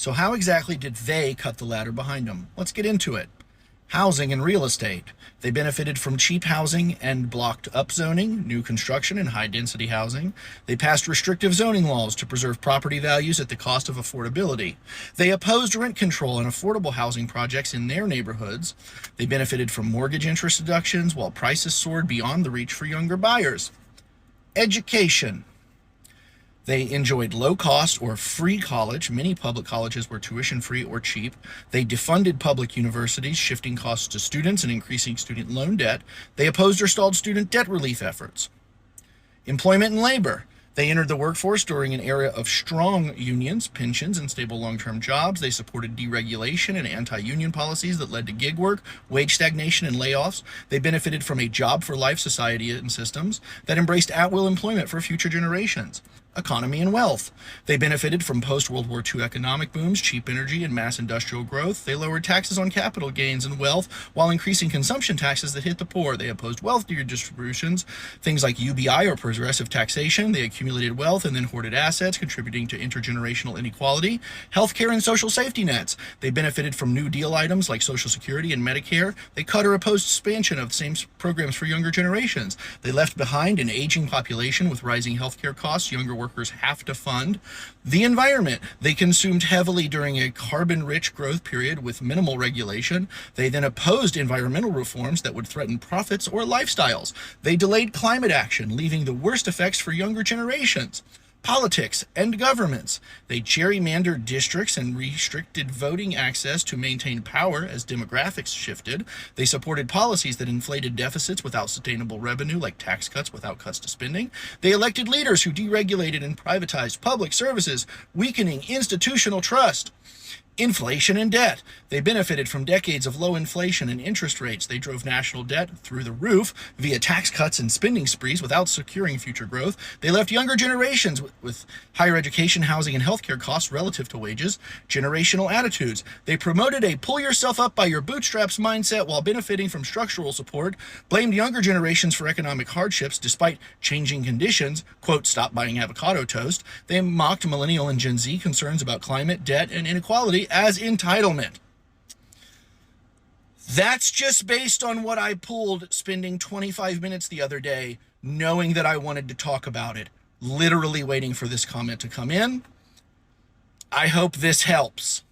So how exactly did they cut the ladder behind them? Let's get into it. Housing and real estate. They benefited from cheap housing and blocked upzoning, new construction, and high-density housing. They passed restrictive zoning laws to preserve property values at the cost of affordability. They opposed rent control and affordable housing projects in their neighborhoods. They benefited from mortgage interest deductions while prices soared beyond the reach for younger buyers. Education. They enjoyed low cost or free college. Many public colleges were tuition free or cheap. They defunded public universities, shifting costs to students and increasing student loan debt. They opposed or stalled student debt relief efforts. Employment and labor. They entered the workforce during an era of strong unions, pensions, and stable long-term jobs. They supported deregulation and anti-union policies that led to gig work, wage stagnation, and layoffs. They benefited from a job-for-life society and systems that embraced at-will employment for future generations. Economy and wealth. They benefited from post-World War II economic booms, cheap energy, and mass industrial growth. They lowered taxes on capital gains and wealth while increasing consumption taxes that hit the poor. They opposed wealth redistributions, things like UBI or progressive taxation. They accumulated wealth and then hoarded assets, contributing to intergenerational inequality. Healthcare and social safety nets. They benefited from New Deal items like Social Security and Medicare. They cut or opposed expansion of the same programs for younger generations. They left behind an aging population with rising healthcare costs younger workers have to fund. The environment. They consumed heavily during a carbon-rich growth period with minimal regulation. They then opposed environmental reforms that would threaten profits or lifestyles. They delayed climate action, leaving the worst effects for younger generations. Politics and governments. They gerrymandered districts and restricted voting access to maintain power as demographics shifted. They supported policies that inflated deficits without sustainable revenue, like tax cuts without cuts to spending. They elected leaders who deregulated and privatized public services, weakening institutional trust. Inflation and debt. They benefited from decades of low inflation and interest rates. They drove national debt through the roof via tax cuts and spending sprees without securing future growth. They left younger generations with higher education, housing, and healthcare costs relative to wages. Generational attitudes. They promoted a pull yourself up by your bootstraps mindset while benefiting from structural support, blamed younger generations for economic hardships despite changing conditions, quote, stop buying avocado toast. They mocked millennial and Gen Z concerns about climate, debt, and inequality as entitlement. That's just based on what I pulled spending 25 minutes the other day, knowing that I wanted to talk about it, literally waiting for this comment to come in. I hope this helps.